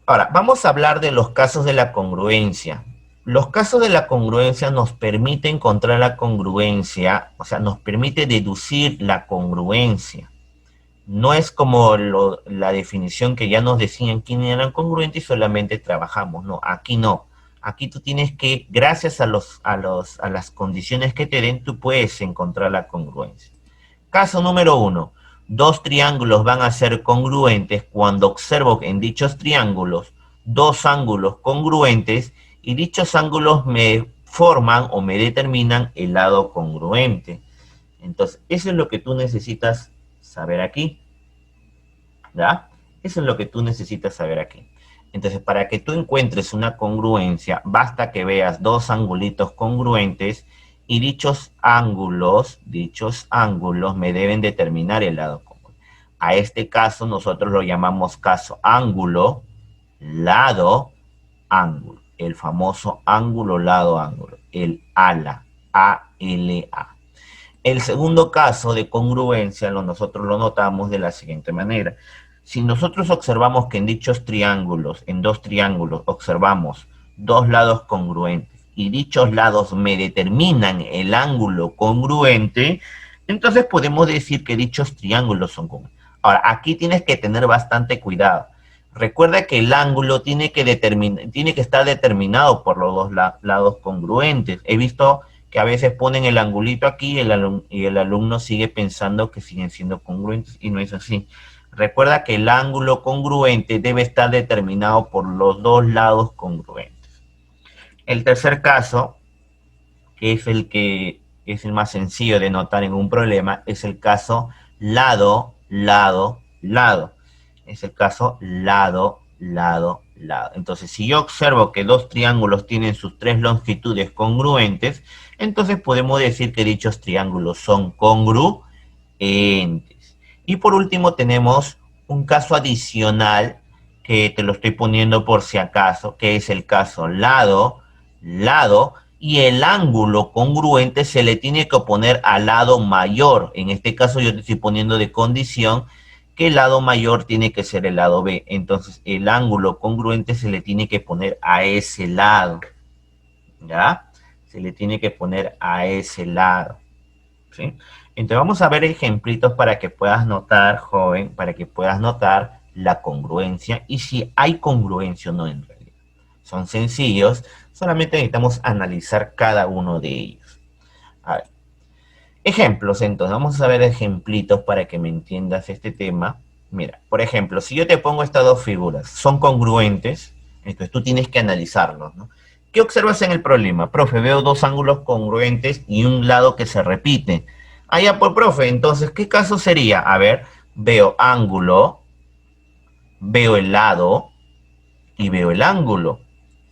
Ahora, vamos a hablar de los casos de la congruencia. Los casos de la congruencia nos permite encontrar la congruencia, o sea, nos permite deducir la congruencia. No es como la definición que ya nos decían quién era congruente y solamente trabajamos. No, aquí no. Aquí tú tienes que, gracias a las condiciones que te den, tú puedes encontrar la congruencia. Caso número uno. Dos triángulos van a ser congruentes cuando observo en dichos triángulos dos ángulos congruentes y dichos ángulos me forman o me determinan el lado congruente. Entonces, eso es lo que tú necesitas saber aquí. ¿Ya? Eso es lo que tú necesitas saber aquí. Entonces, para que tú encuentres una congruencia, basta que veas dos angulitos congruentes y dichos ángulos me deben determinar el lado congruente. A este caso nosotros lo llamamos caso ángulo, lado, ángulo. El famoso ángulo, lado, ángulo. El ALA, A-L-A. El segundo caso de congruencia nosotros lo notamos de la siguiente manera. Si nosotros observamos que en dichos triángulos, en dos triángulos, observamos dos lados congruentes y dichos lados me determinan el ángulo congruente, entonces podemos decir que dichos triángulos son congruentes. Ahora, aquí tienes que tener bastante cuidado. Recuerda que el ángulo tiene que estar determinado por los dos lados congruentes. He visto que a veces ponen el angulito aquí y el alumno sigue pensando que siguen siendo congruentes y no es así. Recuerda que el ángulo congruente debe estar determinado por los dos lados congruentes. El tercer caso, que es el más sencillo de notar en un problema, es el caso lado, lado, lado. Es el caso lado, lado, lado. Entonces, si yo observo que dos triángulos tienen sus tres longitudes congruentes, entonces podemos decir que dichos triángulos son congruentes. Y por último tenemos un caso adicional que te lo estoy poniendo por si acaso, que es el caso lado, lado, y el ángulo congruente se le tiene que oponer al lado mayor. En este caso yo te estoy poniendo de condición que el lado mayor tiene que ser el lado B. Entonces el ángulo congruente se le tiene que poner a ese lado. ¿Ya? Se le tiene que poner a ese lado. ¿Sí? Entonces vamos a ver ejemplitos para que puedas notar, joven, para que puedas notar la congruencia y si hay congruencia o no en realidad. Son sencillos, solamente necesitamos analizar cada uno de ellos. A ver. Ejemplos, entonces, vamos a ver ejemplitos para que me entiendas este tema. Mira, por ejemplo, si yo te pongo estas dos figuras, ¿son congruentes? Entonces tú tienes que analizarlos, ¿no? ¿Qué observas en el problema? Profe, veo dos ángulos congruentes y un lado que se repite. Ah, ya, pues, profe, entonces, ¿qué caso sería? A ver, veo ángulo, veo el lado y veo el ángulo.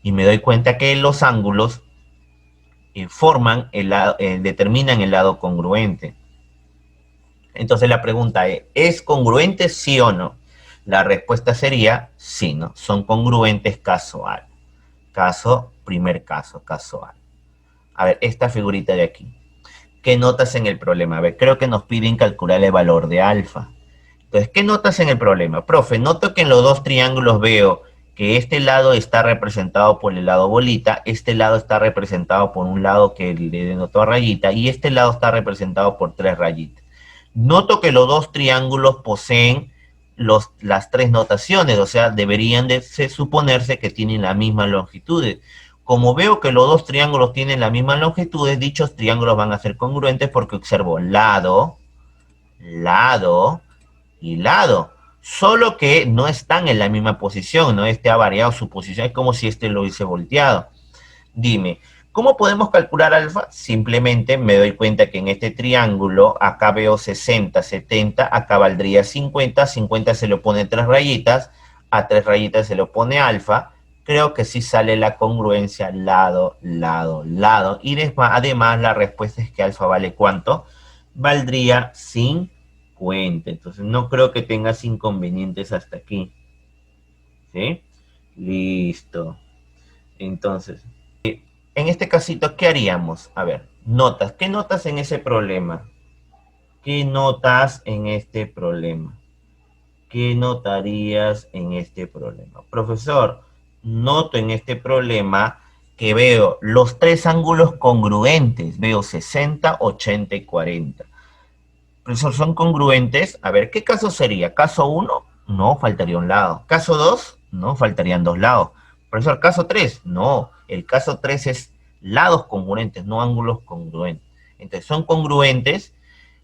Y me doy cuenta que los ángulos determinan el lado congruente. Entonces la pregunta ¿es congruente sí o no? La respuesta sería sí, ¿no? Son congruentes caso A. Primer caso, caso A. A ver, esta figurita de aquí. ¿Qué notas en el problema? A ver, creo que nos piden calcular el valor de alfa. Entonces, ¿qué notas en el problema? Profe, noto que en los dos triángulos veo que este lado está representado por el lado bolita, este lado está representado por un lado que le denotó rayita y este lado está representado por tres rayitas. Noto que los dos triángulos poseen las tres notaciones, o sea, deberían de suponerse que tienen la misma longitud. Como veo que los dos triángulos tienen la misma longitud, dichos triángulos van a ser congruentes porque observo lado, lado y lado. Solo que no están en la misma posición, ¿no? Este ha variado su posición, es como si este lo hubiese volteado. Dime, ¿cómo podemos calcular alfa? Simplemente me doy cuenta que en este triángulo, acá veo 60, 70, acá valdría 50, 50 se le pone tres rayitas, a tres rayitas se le pone alfa, creo que sí sale la congruencia lado, lado, lado, y además la respuesta es que alfa vale ¿cuánto? Valdría 50, entonces no creo que tengas inconvenientes hasta aquí, ¿sí? Listo, entonces... En este casito, ¿qué haríamos? A ver, notas. ¿Qué notas en ese problema? ¿Qué notas en este problema? ¿Qué notarías en este problema? Profesor, noto en este problema que veo los tres ángulos congruentes. Veo 60, 80 y 40. Profesor, ¿son congruentes? A ver, ¿qué caso sería? ¿Caso uno? No, faltaría un lado. ¿Caso 2? No, faltarían dos lados. Profesor, ¿caso 3? No, el caso 3 es lados congruentes, no ángulos congruentes. Entonces, ¿son congruentes?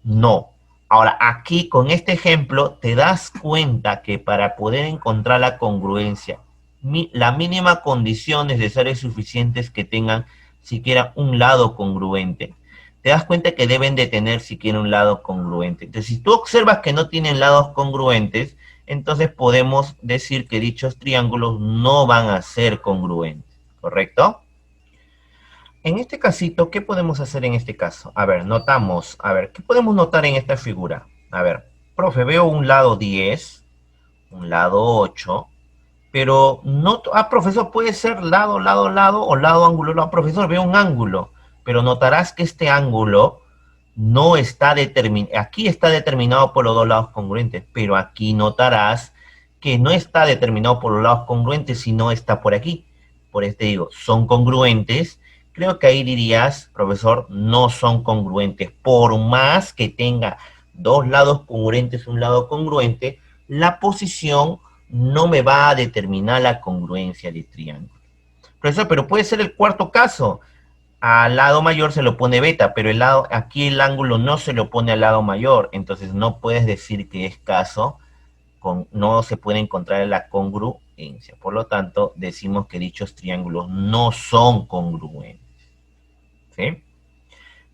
No. Ahora, aquí con este ejemplo te das cuenta que para poder encontrar la congruencia, la mínima condición es de seres suficientes que tengan siquiera un lado congruente. Te das cuenta que deben de tener siquiera un lado congruente. Entonces, si tú observas que no tienen lados congruentes, entonces podemos decir que dichos triángulos no van a ser congruentes, ¿correcto? En este casito, ¿qué podemos hacer en este caso? A ver, notamos, a ver, ¿qué podemos notar en esta figura? A ver, profe, veo un lado 10, un lado 8, pero no, profesor, puede ser lado, lado, lado o lado, ángulo, lado. Profesor, veo un ángulo, pero notarás que este ángulo no está determinado, aquí está determinado por los dos lados congruentes, pero aquí notarás que no está determinado por los lados congruentes, sino está por aquí. Por este digo, son congruentes. Creo que ahí dirías, profesor, no son congruentes. Por más que tenga dos lados congruentes, un lado congruente, la posición no me va a determinar la congruencia del triángulo. Profesor, pero puede ser el cuarto caso. Al lado mayor se lo pone beta, pero aquí el ángulo no se lo pone al lado mayor, entonces no puedes decir que es caso, no se puede encontrar la congruencia. Por lo tanto, decimos que dichos triángulos no son congruentes. ¿Sí?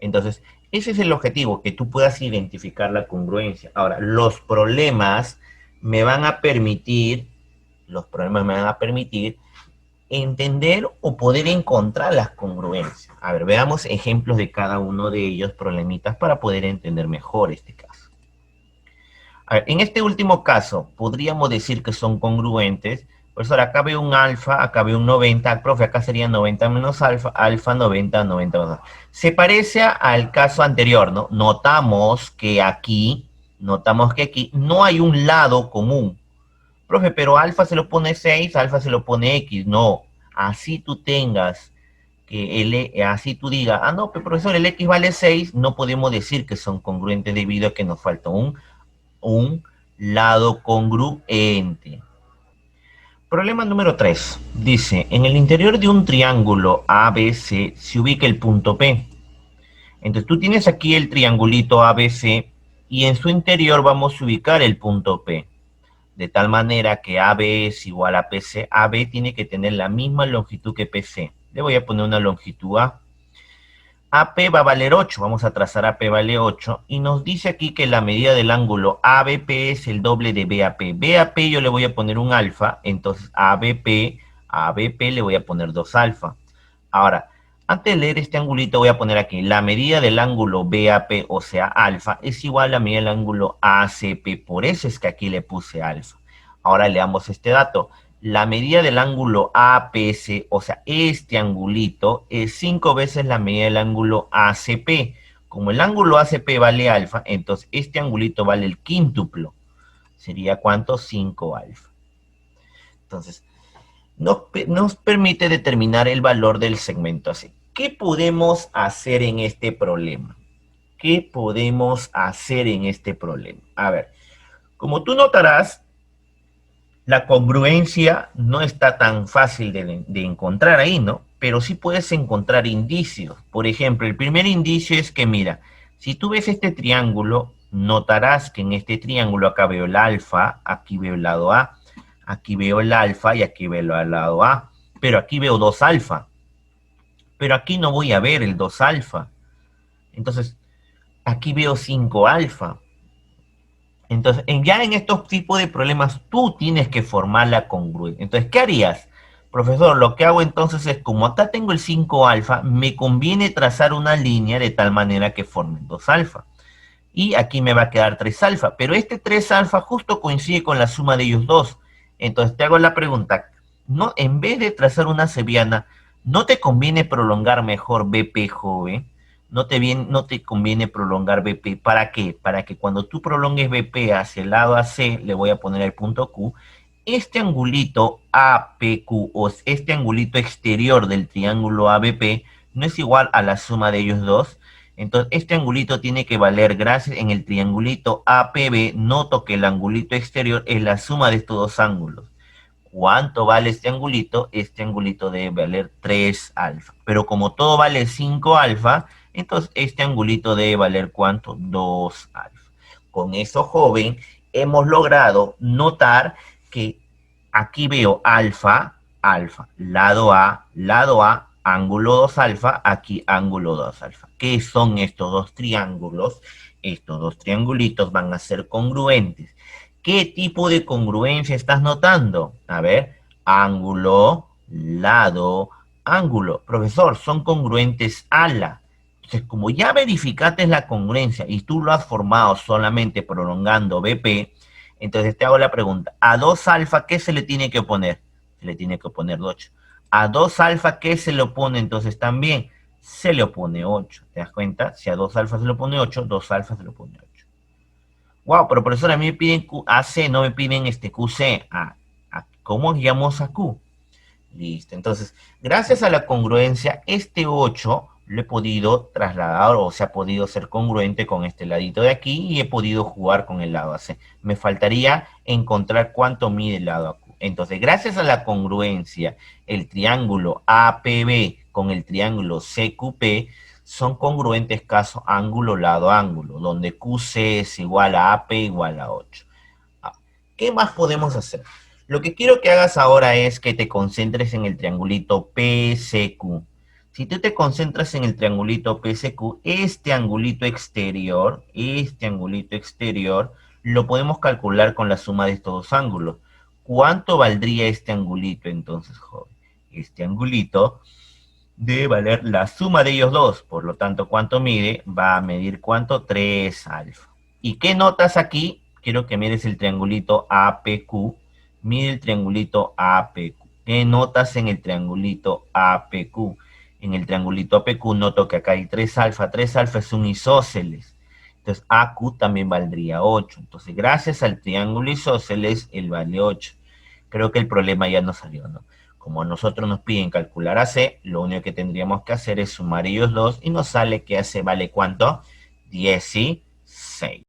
Entonces, ese es el objetivo, que tú puedas identificar la congruencia. Ahora, los problemas me van a permitir entender o poder encontrar las congruencias. A ver, veamos ejemplos de cada uno de ellos, problemitas, para poder entender mejor este caso. A ver, en este último caso, podríamos decir que son congruentes. Profesor, acá veo un alfa, acá veo un 90. Profe, acá sería 90 menos alfa, alfa 90, 90 menos alfa. Se parece al caso anterior, ¿no? Notamos que aquí no hay un lado común. Profe, pero alfa se lo pone 6, alfa se lo pone X. No, así tú tengas así tú digas, no, pero profesor, el X vale 6, no podemos decir que son congruentes debido a que nos falta un lado congruente. Problema número 3. Dice, en el interior de un triángulo ABC se ubica el punto P. Entonces tú tienes aquí el triangulito ABC y en su interior vamos a ubicar el punto P. De tal manera que AB es igual a PC. AB tiene que tener la misma longitud que PC. Le voy a poner una longitud A. AP va a valer 8. Vamos a trazar AP vale 8. Y nos dice aquí que la medida del ángulo ABP es el doble de BAP. BAP yo le voy a poner un alfa. Entonces ABP le voy a poner 2 alfa. Ahora, antes de leer este angulito voy a poner aquí. La medida del ángulo BAP, o sea, alfa, es igual a la medida del ángulo ACP. Por eso es que aquí le puse alfa. Ahora leamos este dato. La medida del ángulo APC, o sea, este angulito, es 5 veces la medida del ángulo ACP. Como el ángulo ACP vale alfa, entonces este angulito vale el quíntuplo. ¿Sería cuánto? 5 alfa. Entonces, nos permite determinar el valor del segmento AC. ¿Qué podemos hacer en este problema? ¿Qué podemos hacer en este problema? A ver, como tú notarás, la congruencia no está tan fácil de encontrar ahí, ¿no? Pero sí puedes encontrar indicios. Por ejemplo, el primer indicio es que, mira, si tú ves este triángulo, notarás que en este triángulo acá veo el alfa, aquí veo el lado A, aquí veo el alfa y aquí veo el lado A. Pero aquí veo 2 alfa. Pero aquí no voy a ver el 2 alfa. Entonces, aquí veo 5 alfa. Entonces, ya en estos tipos de problemas, tú tienes que formar la congruencia. Entonces, ¿qué harías? Profesor, lo que hago entonces es, como acá tengo el 5 alfa, me conviene trazar una línea de tal manera que formen 2 alfa. Y aquí me va a quedar 3 alfa. Pero este 3 alfa justo coincide con la suma de ellos dos. Entonces, te hago la pregunta, ¿no? En vez de trazar una cebiana, ¿no te conviene prolongar mejor BP, joven? no te conviene prolongar BP. ¿Para qué? Para que cuando tú prolongues BP hacia el lado AC, le voy a poner el punto Q, este angulito APQ o este angulito exterior del triángulo ABP no es igual a la suma de ellos dos. Entonces, este angulito tiene que valer, gracias en el triangulito APB, noto que el angulito exterior es la suma de estos dos ángulos. ¿Cuánto vale este angulito? Este angulito debe valer 3 alfa. Pero como todo vale 5 alfa, entonces este angulito debe valer ¿cuánto? 2 alfa. Con eso, joven, hemos logrado notar que aquí veo alfa, alfa, lado A, ángulo 2 alfa, aquí ángulo 2 alfa. ¿Qué son estos dos triángulos? Estos dos triangulitos van a ser congruentes. ¿Qué tipo de congruencia estás notando? A ver, ángulo, lado, ángulo. Profesor, son congruentes a la. Entonces, como ya verificaste la congruencia y tú lo has formado solamente prolongando BP, entonces te hago la pregunta. A 2 alfa, ¿qué se le tiene que oponer? Se le tiene que oponer 8. A 2 alfa, ¿qué se le opone entonces también? Se le opone 8. ¿Te das cuenta? Si a 2 alfa se le opone 8, 2 alfa se le opone 8. Wow, pero profesor, a mí me piden AC, no me piden QC. ¿Cómo llamamos a Q? Listo. Entonces, gracias a la congruencia, este 8 lo he podido trasladar o se ha podido ser congruente con este ladito de aquí y he podido jugar con el lado AC. Me faltaría encontrar cuánto mide el lado AQ. Entonces, gracias a la congruencia, el triángulo APB con el triángulo CQP son congruentes caso ángulo, lado, ángulo, donde QC es igual a AP igual a 8. ¿Qué más podemos hacer? Lo que quiero que hagas ahora es que te concentres en el triangulito PCQ. Si tú te concentras en el triangulito PCQ, este angulito exterior, lo podemos calcular con la suma de estos dos ángulos. ¿Cuánto valdría este angulito entonces, joven? Este angulito debe valer la suma de ellos dos. Por lo tanto, ¿cuánto mide? Va a medir ¿cuánto? 3 alfa. ¿Y qué notas aquí? Quiero que mires el triangulito APQ. Mide el triangulito APQ. ¿Qué notas en el triangulito APQ? En el triangulito APQ noto que acá hay 3 alfa. 3 alfa es un isósceles. Entonces, AQ también valdría 8. Entonces, gracias al triángulo isósceles, él vale 8. Creo que el problema ya no salió, ¿no? Como a nosotros nos piden calcular AC, lo único que tendríamos que hacer es sumar ellos dos y nos sale que AC vale ¿cuánto? 16.